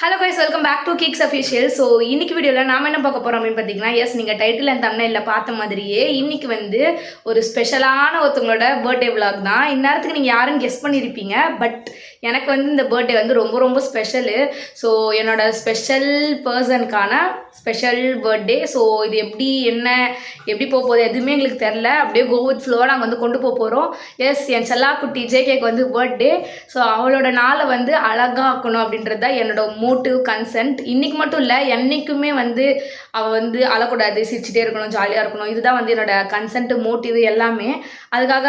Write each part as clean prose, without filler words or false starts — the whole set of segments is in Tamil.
Hello guys, welcome back to Kicks official. So இன்னைக்கு வீடியோவில் நாம் என்ன பார்க்க போகிறோம் அப்படின்னு பார்த்தீங்கன்னா, எஸ் நீங்கள் டைட்டில் அண்ட் தம்ப்நெயில்ல பார்த்த மாதிரியே இன்னைக்கு வந்து ஒரு ஸ்பெஷலான ஒருத்தவங்களோட பர்த்டே விலாக் தான். இந்நேரத்துக்கு நீங்கள் யாருன்னு கெஸ் பண்ணியிருப்பீங்க. பட் எனக்கு வந்து இந்த பர்த்டே வந்து ரொம்ப ரொம்ப ஸ்பெஷலு. ஸோ என்னோட ஸ்பெஷல் பர்சனுக்கான ஸ்பெஷல் பர்த்டே. ஸோ இது எப்படி போக போகுது எதுவுமே எங்களுக்கு தெரில. அப்படியே கோ வித் ஃப்ளோவாக நாங்கள் வந்து கொண்டு போக போகிறோம். எஸ், என் செல்லா குட்டி ஜேகேக்கு வந்து பர்த்டே. ஸோ அவளோட நாளை வந்து அழகாக ஆக்கணும் அப்படின்றது தான் என்னோட மோட்டிவ் கன்சென்ட். இன்றைக்கி மட்டும் இல்லை, என்றைக்குமே வந்து அவள் வந்து அழக்கூடாது, சிரிச்சிட்டே இருக்கணும், ஜாலியாக இருக்கணும். இதுதான் வந்து என்னோட கன்சென்ட், மோட்டிவ் எல்லாமே. அதுக்காக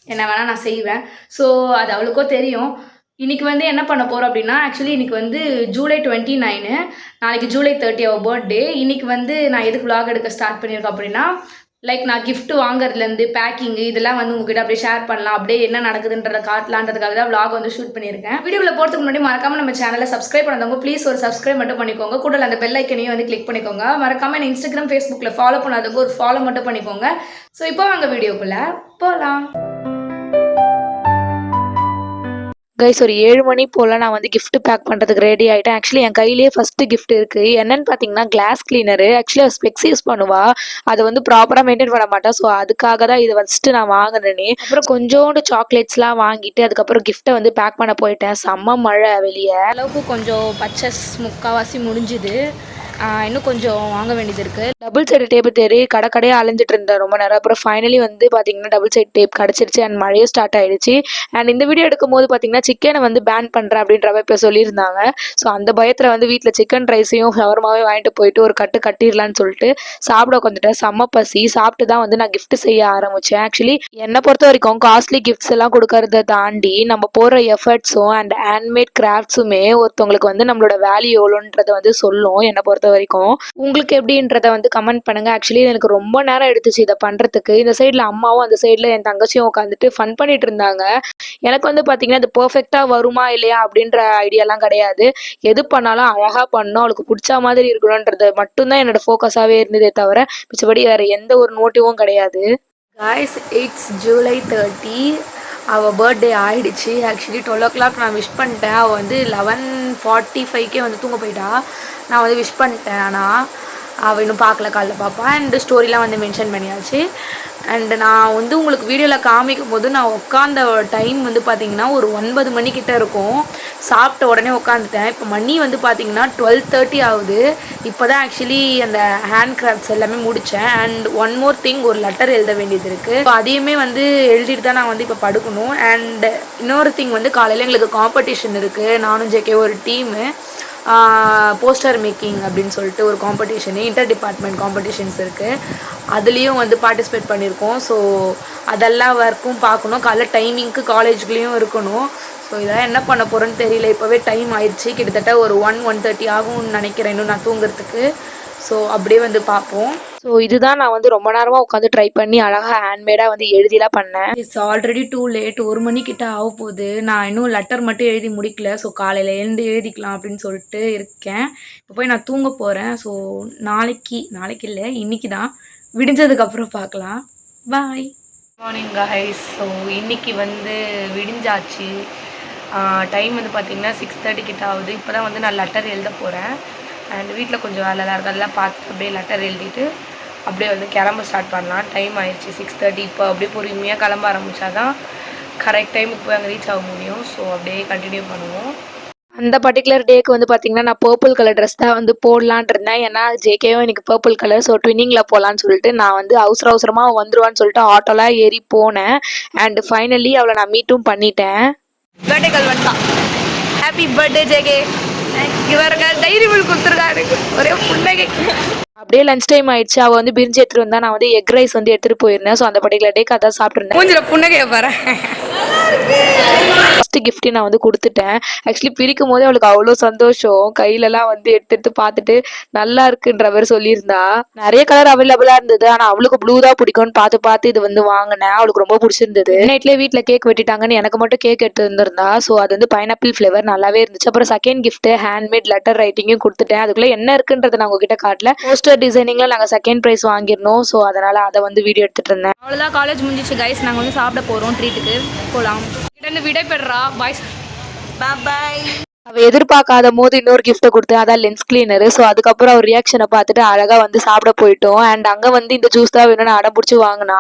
என்ன வேணால் நான் செய்வேன். ஸோ அது அவளுக்கோ தெரியும். இன்றைக்கி வந்து என்ன பண்ண போகிறோம் அப்படின்னா, ஆக்சுவலி இன்றைக்கி வந்து ஜூலை 29, நாளைக்கு ஜூலை 30 அவள் பர்த்டே. இன்றைக்கி வந்து நான் எதுக்கு vlog எடுக்க ஸ்டார்ட் பண்ணியிருக்கேன் அப்படின்னா, லைக் நான் gift வாங்குறதுலேருந்து பேக்கிங்கு இதெல்லாம் வந்து உங்ககிட்ட அப்படியே ஷேர் பண்ணலாம், அப்படியே என்ன நடக்குதுன்றதை காட்டலான்றதுக்காக தான் vlog வந்து ஷூட் பண்ணியிருக்கேன். வீடியோவில் போகிறதுக்கு முன்னாடி மறக்காமல் நம்ம சேனலை சப்ஸ்கிரைப் பண்ணாதவங்க ப்ளீஸ் ஒரு சப்ஸ்கிரைப் மட்டும் பண்ணிக்கோங்க. கூட அந்த பெல் ஐக்கனையும் வந்து கிளிக் பண்ணிக்கோங்க. மறக்காமல் என்ன இன்ஸ்டாகிராம் ஃபேஸ்புக்கில் ஃபாலோ பண்ணாதவங்க ஒரு ஃபாலோ மட்டும் பண்ணிக்கோங்க. ஸோ இப்போ வாங்க வீடியோக்குள்ளே போகலாம். கைஸ், ஒரு 7 மணி போல் நான் வந்து கிஃப்ட் பேக் பண்ணுறதுக்கு ரெடி ஆகிட்டேன். ஆக்சுவலி என் கையிலேயே ஃபஸ்ட்டு கிஃப்ட் இருக்குது. என்னென்னு பார்த்தீங்கன்னா, கிளாஸ் கிளீனரு. ஆக்சுவலி அவள் ஸ்பெக்ஸ் யூஸ் பண்ணுவா, அதை வந்து ப்ராப்பராக மெயின்டைன் பண்ண மாட்டா. ஸோ அதுக்காக தான் இதை ஃபஸ்ட்டு நான் வாங்கினேனே. அப்புறம் கொஞ்சோண்டு சாக்லேட்ஸ்லாம் வாங்கிட்டு அதுக்கப்புறம் கிஃப்ட்டை வந்து பேக் பண்ண போயிட்டேன். செம்ம மழை வெளியே. அளவுக்கு கொஞ்சம் பர்ச்சேஸ் முக்கால்வாசி முடிஞ்சுது. இன்னும் கொஞ்சம் வாங்க வேண்டியது இருக்குது. டபுள் சைடு டேப்பு தேடி கடையாக அலைஞ்சிட்டு இருந்தேன் ரொம்ப நேரம். அப்புறம் ஃபைனலி வந்து பார்த்தீங்கன்னா டபுள் சைடு டேப் கிடச்சிருச்சு. அண்ட் மழையும் ஸ்டார்ட் ஆகிடுச்சு. அண்ட் இந்த வீடியோ எடுக்கும்போது பார்த்தீங்கன்னா சிக்கனை வந்து பேன் பண்ணுறேன் அப்படின்ற இப்போ சொல்லியிருந்தாங்க. ஸோ அந்த பயத்தில் வந்து வீட்டில் சிக்கன் ரைஸையும் ஷவர்மாவே வாங்கிட்டு போயிட்டு ஒரு கட்டிடலான்னு சொல்லிட்டு சாப்பிட உட்காந்துட்டேன். செம்ம பசி. சாப்பிட்டு தான் வந்து நான் கிஃப்ட் செய்ய ஆரம்பித்தேன். ஆக்சுவலி என்னை பொறுத்த வரைக்கும் காஸ்ட்லி கிஃப்ட்ஸ் எல்லாம் கொடுக்கறத தாண்டி நம்ம போடுற எஃபர்ட்ஸும் அண்ட் ஹேண்ட்மேட் கிராஃப்ட்ஸுமே ஒருத்தவங்களுக்கு வந்து நம்மளோட வேல்யூ எவ்வளோன்றதை வந்து சொல்லும். என்னை பொறுத்த வரைக்கும் உங்களுக்கு எப்படின்றத வந்து கமெண்ட் பண்ணுங்க. ஆக்சுவலி எனக்கு ரொம்ப நேரம் எடுத்துச்சு இதை பண்றதுக்கு. இந்த சைட்ல அம்மாவும் அந்த சைட்ல என் தங்கச்சியும் உட்காந்துட்டு ஃபன் பண்ணிட்டு இருந்தாங்க. எனக்கு வந்து பாத்தீங்கன்னா இது பெர்ஃபெக்டா வருமா இல்லையா அப்படின்ற ஐடியாலாம் கிடையாது. எது பண்ணாலும் அழகா பண்ணணும், அவளுக்கு பிடிச்ச மாதிரி இருக்கணும்ன்றது மட்டும்தான் என்னோட ஃபோக்கஸாவே இருந்ததே தவிர மிச்சபடி வேற எந்த ஒரு மோட்டிவும் கிடையாது. Guys, it's July 30. அவள் பர்த்டே ஆகிடுச்சு. ஆக்சுவலி 12 o'clock நான் விஷ் பண்ணிட்டேன். அவள் வந்து 11:45 வந்து தூங்க போயிட்டா. நான் வந்து விஷ் பண்ணிட்டேன். ஆனால் அவள் இன்னும் பார்க்கல, காலைல பார்ப்பா. அண்டு ஸ்டோரிலாம் வந்து மென்ஷன் பண்ணியாச்சு. அண்டு நான் வந்து உங்களுக்கு வீடியோவில் காமிக்கும் போது நான் உட்காந்த டைம் வந்து பார்த்திங்கன்னா ஒரு 9 மணிக்கிட்ட இருக்கும். சாப்பிட்ட உடனே உட்காந்துட்டேன். இப்போ மணி வந்து பார்த்திங்கன்னா 12:30 ஆகுது. இப்போ தான் ஆக்சுவலி அந்த ஹேண்ட் கிராஃப்ட்ஸ் எல்லாமே முடித்தேன். அண்ட் ஒன் மோர் திங், ஒரு லெட்டர் எழுத வேண்டியது இருக்குது. இப்போ அதையுமே வந்து எழுதிட்டு தான் நான் வந்து இப்போ படுக்கணும். அண்ட் இன்னொரு திங் வந்து காலையில் எங்களுக்கு காம்படிஷன் இருக்குது. நானும் ஜேகே ஒரு டீமு போஸ்டர் மேக்கிங் அப்படின்னு சொல்லிட்டு ஒரு காம்படிஷனு, இன்டர் டிபார்ட்மெண்ட் காம்படிஷன்ஸ் இருக்குது. அதுலேயும் வந்து பார்ட்டிசிபேட் பண்ணியிருக்கோம். ஸோ அதெல்லாம் ஒர்க்கும் பார்க்கணும். காலைல டைமிங்க்கு காலேஜ்லேயும் இருக்கணும். ஸோ இதெல்லாம் என்ன பண்ண போகிறேன்னு தெரியல. இப்போவே டைம் ஆயிடுச்சு. கிட்டத்தட்ட ஒரு 1:30 ஆகும்னு நினைக்கிறேன் இன்னும் நான் தூங்குறதுக்கு. ஸோ அப்படியே வந்து பார்ப்போம். ஸோ இதுதான் நான் வந்து ரொம்ப நேரமாக உட்காந்து ட்ரை பண்ணி அழகாக ஹேண்ட்மேடாக வந்து எழுதிலாம் பண்ணேன். It's already too late. 1 மணிக்கிட்ட ஆக போகுது. நான் இன்னும் லெட்டர் மட்டும் எழுதி முடிக்கல. ஸோ காலையில் எழுந்து எழுதிக்கலாம் அப்படின்னு சொல்லிட்டு இருக்கேன். இப்போ போய் நான் தூங்க போகிறேன். ஸோ நாளைக்கு இல்லை, இன்றைக்கி தான். விடிஞ்சதுக்கப்புறம் பார்க்கலாம். பாய். Morning guys. ஸோ இன்றைக்கி வந்து விடிஞ்சாச்சு. டைம் வந்து பார்த்திங்கன்னா 6:30 கிட்ட ஆகுது. இப்போ தான் வந்து நான் லெட்டர் எழுத போகிறேன். அண்ட் வீட்டில் கொஞ்சம் வேலைலாம் இருக்குது, அதெல்லாம் பார்த்து அப்படியே லெட்டர் எழுதிட்டு அப்படியே வந்து கிளம்ப ஸ்டார்ட் பண்ணலாம். டைம் ஆயிடுச்சு 6:30. இப்போ அப்படியே பொறுமையாக கிளம்ப ஆரம்பித்தா தான் கரெக்ட் டைமுக்கு போய் அங்கே ரீச் ஆக முடியும். ஸோ அப்படியே கண்டினியூ பண்ணுவோம். அந்த பர்டிகுலர் டேக்கு வந்து பார்த்திங்கன்னா நான் பர்பிள் கலர் ட்ரெஸ் தான் வந்து போடலான் இருந்தேன். ஏன்னா ஜேகேவும் எனக்கு பர்பிள் கலர். ஸோ ட்வின்னிங்கில் போகலான்னு சொல்லிட்டு நான் வந்து அவசரமாக வந்துடுவான்னு சொல்லிட்டு ஆட்டோலாம் ஏறி போனேன். அண்ட் ஃபைனலி அவளை நான் மீட்டும் பண்ணிட்டேன். பர்த்டே கால் வந்துட்டான். Happy birthday JK. இவருங்க டைரி மில்க் கொடுத்துருக்காரு. ஒரே புன்னகை. அப்படியே லஞ்ச் டைம் ஆயிடுச்சு. அவள் வந்து பிரிஞ்சு எடுத்துகிட்டு வந்தா. நான் வந்து எக் ரைஸ் வந்து எடுத்துகிட்டு போயிருந்தேன். ஸோ அந்த பர்டிகுலர் டேக்கு அதான் சாப்பிட்ருந்தேன். மூஞ்சில் புன்னகையை பாரு. ஃபஸ்ட்டு கிஃப்ட்டு நான் வந்து கொடுத்துட்டேன். ஆக்சுவலி பிரிக்கும் போதே அவளுக்கு அவ்வளோ சந்தோஷம். கையிலலாம் வந்து எடுத்து பார்த்துட்டு நல்லா இருக்குன்ற மாதிரி சொல்லியிருந்தா. நிறைய கலர் அவைலபிளாக இருந்தது. ஆனால் அவளுக்கு ப்ளூ தான் பிடிக்கும்னு பார்த்து இது வந்து வாங்கினேன். அவளுக்கு ரொம்ப பிடிச்சிருந்தது. நைட்லேயே வீட்டில் கேக் வெட்டிட்டாங்கன்னு எனக்கு மட்டும் கேக் எடுத்து வந்துருந்தா. ஸோ அது வந்து பைனாப்பிள் ஃப்ளேவர் நல்லாவே இருந்துச்சு. அப்புறம் செகண்ட் கிஃப்ட்டு ஹேண்ட்மேட் லெட்டர் ரைட்டிங்கும் கொடுத்துட்டேன். அதுக்குள்ளே என்ன இருக்குன்றதை நான் உங்ககிட்ட காட்டல. போஸ்டர் டிசைனிங்கில் நாங்கள் செகண்ட் ப்ரைஸ் வாங்கிருந்தோம். ஸோ அதனால் அதை வந்து வீடியோ எடுத்துகிட்டு இருந்தேன். அவ்வளோதான், காலேஜ் முடிஞ்சிச்சு கைஸ். நாங்கள் வந்து சாப்பிட போகிறோம். ட்ரீட்டுக்கு போகலாம். விடை பெறா. பாய். பாய். அவ எதிர்பார்க்காத போது இன்னொரு கிஃப்ட்டை கொடுத்தேன், அதான் லென்ஸ் கிளீனரு. ஸோ அதுக்கப்புறம் அவர் ரியாக்ஷனை பார்த்துட்டு அழகா வந்து சாப்பிட போயிட்டோம். அண்ட் அங்கே வந்து இந்த ஜூஸ் தான் வேணும்னு அடம் பிடிச்சி வாங்கினா.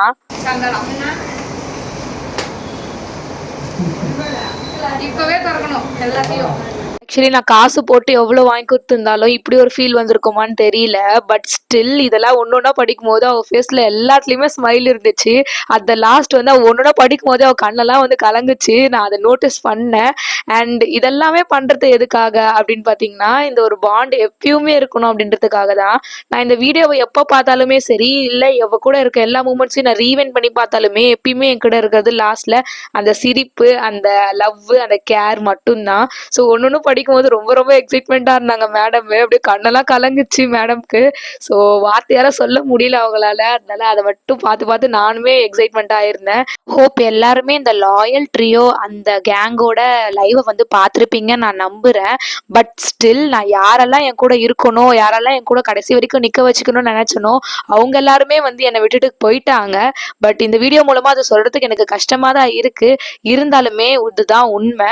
இப்பவே திறக்கணும் எல்லாத்தையும். ஆக்சுவலி நான் காசு போட்டு எவ்வளோ வாங்கி கொடுத்துருந்தாலும் இப்படி ஒரு ஃபீல் வந்திருக்குமான்னு தெரியல. பட் ஸ்டில் இதெல்லாம் ஒன்று ஒன்றா படிக்கும் போது அவள் ஃபேஸில் எல்லாத்துலேயுமே ஸ்மைல் இருந்துச்சு. அட் த லாஸ்ட் வந்து அவள் ஒன்று ஒன்றா படிக்கும் போது அவள் கண்ணெல்லாம் வந்து கலங்குச்சு. நான் அதை நோட்டீஸ் பண்ணேன். அண்ட் இதெல்லாமே பண்ணுறது எதுக்காக அப்படின்னு பார்த்தீங்கன்னா, இந்த ஒரு பாண்ட் எப்பயுமே இருக்கணும் அப்படின்றதுக்காக தான். நான் இந்த வீடியோவை எப்போ பார்த்தாலுமே சரி, இல்லை எவ கூட இருக்க எல்லா மூமெண்ட்ஸையும் நான் ரீவைண்ட் பண்ணி பார்த்தாலுமே எப்பயுமே என் கூட இருக்கிறது லாஸ்ட்டில் அந்த சிரிப்பு, அந்த லவ், அந்த கேர் மட்டும்தான். ஸோ ஒன்று ஒன்று படிக்கும்போது ரொம்ப ரொம்ப எக்ஸைட்மெண்ட்டாக இருந்தாங்க மேடம். அப்படியே கண்ணெல்லாம் கலங்குச்சு மேடம்க்கு. ஸோ வார்த்தையால சொல்ல முடியல அவங்களால. அதனால அதை மட்டும் பார்த்து பார்த்து நானுமே எக்ஸைட்மெண்ட்டாக இருந்தேன். ஹோப் எல்லாருமே இந்த லாயல் ட்ரியோ அந்த கேங்கோட லைவை வந்து பார்த்துருப்பீங்கன்னு நான் நம்புகிறேன். பட் ஸ்டில் நான் யாரெல்லாம் என் கூட இருக்கணும், யாரெல்லாம் என் கூட கடைசி வரைக்கும் நிற்க வச்சுக்கணும்னு நினச்சனோ அவங்க எல்லாருமே வந்து என்னை விட்டுட்டு போயிட்டாங்க. பட் இந்த வீடியோ மூலமாக அதை சொல்கிறதுக்கு எனக்கு கஷ்டமாக தான் இருக்குது. இருந்தாலுமே இதுதான் உண்மை.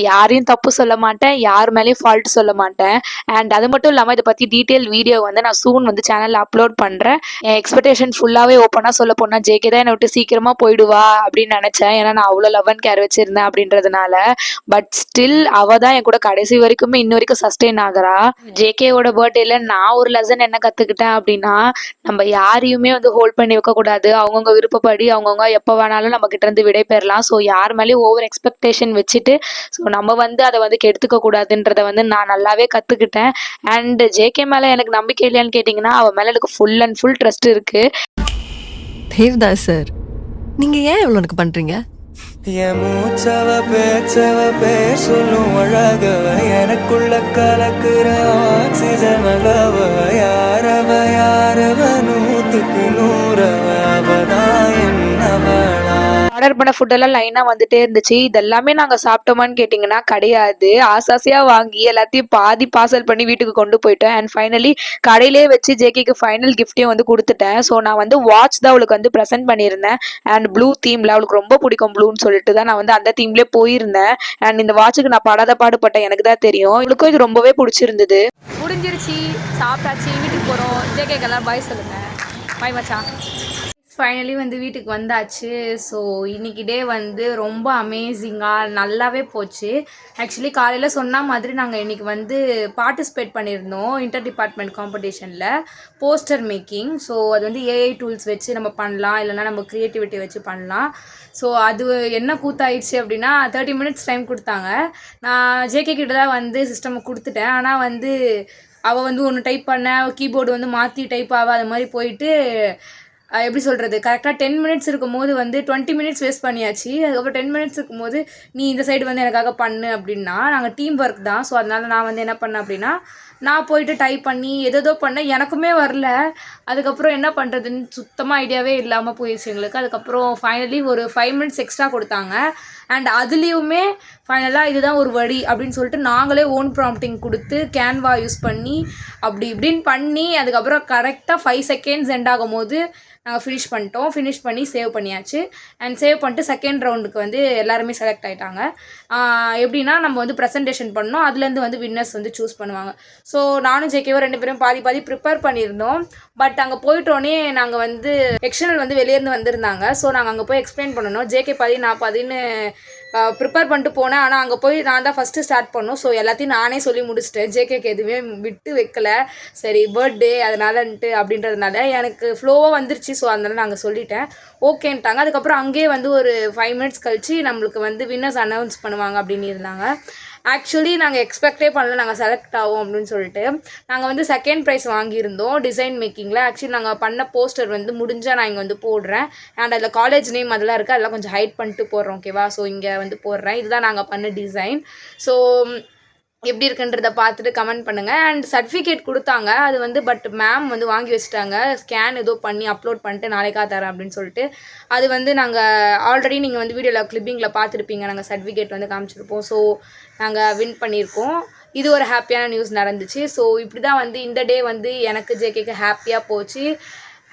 யாரையும் தப்பு சொல்ல மாட்டேன், யார் மேலேயும் ஃபால்ட் சொல்ல மாட்டேன். அண்ட் அது மட்டும் இல்லாமல் இதை பற்றி டீட்டெயில் வீடியோ வந்து நான் சூன் வந்து சேனலில் அப்லோட் பண்ணுறேன். என் எக்ஸ்பெக்டேஷன் ஃபுல்லாகவே ஓப்பனாக சொல்ல போனால் ஜேகே தான் என்னை விட்டு சீக்கிரமாக போயிடுவா அப்படின்னு நினச்சேன். ஏன்னா நான் அவ்வளோ லவ் அண்ட் கேர் வச்சுருந்தேன் அப்படின்றதுனால. பட் ஸ்டில் அவள் தான் என் கூட கடைசி வரைக்குமே இன்ன வரைக்கும் சஸ்டெயின் ஆகிறா. ஜேகேவோட பர்த்டேல நான் ஒரு லெசன் என்ன கற்றுக்கிட்டேன் அப்படின்னா, நம்ம யாரையுமே வந்து ஹோல்ட் பண்ணி வைக்கக்கூடாது. அவங்கவுங்க விருப்பப்படி அவங்கவுங்க எப்போ வேணாலும் நம்ம கிட்ட இருந்து விடை பெறலாம். ஸோ யார் மேலேயும் ஓவர் எக்ஸ்பெக்டேஷன் வச்சுட்டு ஸோ நம்ம வந்து அதை வந்து கெடுத்துக்க கூடாதுன்றதை வந்து நான் நல்லாவே கற்றுக்கிட்டேன். அண்ட் ஜேகே மேலே எனக்கு நம்பிக்கை இல்லையான்னு கேட்டிங்கன்னா, அவன் மேலே எனக்கு ஃபுல் அண்ட் ஃபுல் ட்ரஸ்ட் இருக்குது. தேவ்தாஸ் சார், நீங்கள் ஏன் இவ்வளோ எனக்கு பண்ணுறீங்க? என் மூச்சவ பேச்சவ பேர் சொல்லும் அழகவ எனக்குள்ள கலக்குற ஆக்சிஜன் அளவ யாரவ யாரவ 100க்கு 100 அவதான் என்னவளா. ஆர்டர் பண்ண ஃபுட்டெல்லாம் லைனாக வந்துட்டே இருந்துச்சு. இதெல்லாமே நாங்கள் சாப்பிட்டோமான்னு கேட்டிங்கன்னா கிடையாது. ஆசாசியாக வாங்கி எல்லாத்தையும் பாதி பார்சல் பண்ணி வீட்டுக்கு கொண்டு போயிட்டேன். அண்ட் ஃபைனலி கடையிலே வச்சு ஜேகேக்கு ஃபைனல் கிஃப்ட்டையும் வந்து கொடுத்துட்டேன். ஸோ நான் வந்து வாட்ச் தான் அவளுக்கு வந்து ப்ரெசென்ட் பண்ணியிருந்தேன். அண்ட் ப்ளூ தீமில் அவளுக்கு ரொம்ப பிடிக்கும் ப்ளூன்னு சொல்லிட்டு தான் நான் வந்து அந்த தீம்லேயே போயிருந்தேன். அண்ட் இந்த வாட்சுக்கு நான் படாத பாடுபட்டேன், எனக்கு தான் தெரியும். இவளுக்கும் இது ரொம்பவே பிடிச்சிருந்தது. முடிஞ்சிருச்சு, சாப்பிட்டாச்சு, வீட்டுக்கு போகிறோம். ஜேகேக்கு எல்லாம் பாய் சொல்லுங்கள். பாய் மச்சான். ஃபைனலி வந்து வீட்டுக்கு வந்தாச்சு. ஸோ இன்றைக்கி டே வந்து ரொம்ப அமேசிங்காக நல்லாவே போச்சு. ஆக்சுவலி காலையில் சொன்ன மாதிரி நாங்கள் இன்றைக்கி வந்து பார்ட்டிசிபேட் பண்ணியிருந்தோம் இன்டர் டிபார்ட்மெண்ட் காம்படிஷனில் போஸ்டர் மேக்கிங். ஸோ அது வந்து ஏஐ டூல்ஸ் வச்சு நம்ம பண்ணலாம், இல்லைனா நம்ம க்ரியேட்டிவிட்டி வச்சு பண்ணலாம். ஸோ அது என்ன கூத்தாயிடுச்சு அப்படின்னா 30 minutes டைம் கொடுத்தாங்க. நான் ஜேகே கிட்ட தான் வந்து சிஸ்டமை கொடுத்துட்டேன். ஆனால் வந்து அவள் வந்து ஒன்று டைப் பண்ண, கீபோர்டு வந்து மாற்றி டைப் ஆக அது மாதிரி போயிட்டு எப்படி சொல்கிறது, கரெக்டாக 10 minutes இருக்கும்போது வந்து 20 minutes வேஸ்ட் பண்ணியாச்சு. அதுக்கப்புறம் 10 minutes இருக்கும்போது நீ இந்த சைடு வந்து எனக்காக பண்ணு அப்படின்னா, நாங்கள் டீம் ஒர்க் தான். ஸோ அதனால் நான் வந்து என்ன பண்ணேன் அப்படின்னா, நான் போயிட்டு டைப் பண்ணி ஏதோ பண்ணேன், எனக்குமே வரல. அதுக்கப்புறம் என்ன பண்ணுறதுன்னு சுத்தமாக ஐடியாவே இல்லாமல் போயிடுச்சு எங்களுக்கு. அதுக்கப்புறம் ஃபைனலி ஒரு 5 minutes எக்ஸ்ட்ரா கொடுத்தாங்க. அண்ட் அதுலேயுமே ஃபைனலாக இதுதான் ஒரு வழி அப்படின்னு சொல்லிட்டு நாங்களே ஓன் ப்ராம்ப்டிங் கொடுத்து கேன்வா யூஸ் பண்ணி அப்படி இப்படின்னு பண்ணி அதுக்கப்புறம் கரெக்டாக 5 seconds எண்ட் ஆகும் போது நாங்கள் ஃபினிஷ் பண்ணி சேவ் பண்ணியாச்சு. அண்ட் சேவ் பண்ணிட்டு செகண்ட் ரவுண்டுக்கு வந்து எல்லாருமே செலக்ட் ஆகிட்டாங்க. எப்படின்னா நம்ம வந்து ப்ரெசன்டேஷன் பண்ணோம், அதுலேருந்து வந்து வின்னர்ஸ் வந்து சூஸ் பண்ணுவாங்க. ஸோ நானும் ஜேகேவும் 2 பேரும் பாதி ப்ரிப்பேர் பண்ணியிருந்தோம். பட் அங்கே போயிட்டோன்னே நாங்கள் வந்து எக்ஸ்டர்னல் வந்து வெளியேருந்து வந்திருந்தாங்க. ஸோ நாங்கள் அங்கே போய் எக்ஸ்பிளைன் பண்ணணும். ஜேகே பாதி நான் பாதின்னு ப்ரிப்பேர் பண்ணிட்டு போனேன். ஆனால் அங்கே போய் நான் தான் ஃபஸ்ட்டு ஸ்டார்ட் பண்ணோம். ஸோ எல்லாத்தையும் நானே சொல்லி முடிச்சிட்டேன். ஜேகேக்கு எதுவுமே விட்டு வைக்கல. சரி பர்த்டே அதனாலன்ட்டு அப்படின்றதுனால எனக்கு ஃப்ளோவாக வந்துருச்சு. ஸோ அதனால நாங்கள் சொல்லிட்டேன், ஓகேன்ட்டாங்க. அதுக்கப்புறம் அங்கேயே வந்து ஒரு 5 minutes கழிச்சு நம்மளுக்கு வந்து வின்னர்ஸ் அனௌன்ஸ் பண்ணுவாங்க அப்படின்னு இருந்தாங்க. ஆக்சுவலி நாங்கள் எக்ஸ்பெக்டே பண்ணல நாங்கள் செலக்ட் ஆகும் அப்படின்னு சொல்லிட்டு. நாங்கள் வந்து செகண்ட் ப்ரைஸ் வாங்கியிருந்தோம் டிசைன் மேக்கிங்கில். ஆக்சுவலி நாங்கள் பண்ண போஸ்டர் வந்து முடிஞ்சால் நான் இங்கே வந்து போடுறேன். அண்ட் அதில் காலேஜ் நேம் அதெல்லாம் இருக்குது, அதெல்லாம் கொஞ்சம் ஹைட் பண்ணிட்டு போடுறோம், ஓகேவா? ஸோ இங்கே வந்து போடுறேன். இதுதான் நாங்கள் பண்ண டிசைன். ஸோ எப்படி இருக்குன்றதை பார்த்துட்டு கமெண்ட் பண்ணுங்கள். அண்ட் சர்டிஃபிகேட் கொடுத்தாங்க, அது வந்து பட் மேம் வந்து வாங்கி வச்சுட்டாங்க. ஸ்கேன் ஏதோ பண்ணி அப்லோட் பண்ணிட்டு நாளைக்கா தரேன் அப்படின்னு சொல்லிட்டு. அது வந்து நாங்கள் ஆல்ரெடி நீங்கள் வந்து வீடியோவில் கிளிப்பிங்கில் பார்த்துருப்பீங்க, நாங்கள் சர்டிஃபிகேட் வந்து காமிச்சிருப்போம். ஸோ நாங்கள் வின் பண்ணியிருக்கோம். இது ஒரு ஹாப்பியான நியூஸ் நடந்துச்சு. ஸோ இப்படி தான் வந்து இந்த டே வந்து எனக்கு ஜேகேக்கு ஹாப்பியாக போச்சு.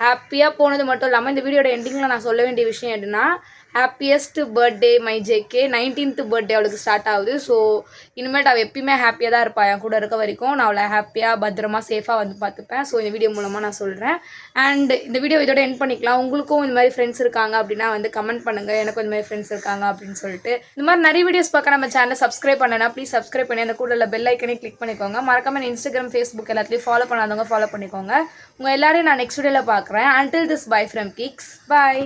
ஹாப்பியாக போனது மட்டும் இல்லாமல் இந்த வீடியோட எண்டிங்கில் நான் சொல்ல வேண்டிய விஷயம் என்னன்னா, happiest birthday my JK. 19th birthday அவளுக்கு ஸ்டார்ட் ஆகுது. ஸோ இனிமேட்டு அவள் எப்பயுமே ஹாப்பியாக தான் இருப்பாள். என் கூட இருக்க வரைக்கும் நான் அவளை ஹாப்பியாக பத்திரமா சேஃபாக வந்து பார்த்துப்பேன். ஸோ இந்த வீடியோ மூலமாக நான் சொல்கிறேன். அண்ட் இந்த வீடியோ இதோட எண்ட் பண்ணிக்கலாம். உங்களுக்கும் இந்த மாதிரி ஃப்ரெண்ட்ஸ் இருக்காங்க அப்படின்னா வந்து கமெண்ட் பண்ணுங்கள், எனக்கும் இந்த மாதிரி ஃப்ரெண்ட்ஸ் இருக்காங்க அப்படின்னு சொல்லிட்டு. இந்த மாதிரி நிறைய வீடியோஸ் பார்க்க நம்ம சேனலை சப்ஸ்கிரைப் பண்ணனா ப்ளீஸ் சப்ஸ்கிரைப் பண்ணி அந்த கூட உள்ள பெல் ஐக்கனே கிளிக் பண்ணிக்கோங்க. மறக்காம இன்ஸ்டாகிராம், ஃபேஸ்புக் எல்லாத்துலேயும் ஃபாலோ பண்ணாதவங்க ஃபாலோ பண்ணிக்கோங்க. உங்கள் எல்லாரையும் நான் நெக்ஸ்ட் வீடியோவில் பார்க்குறேன். until this bye from Kicks. Bye.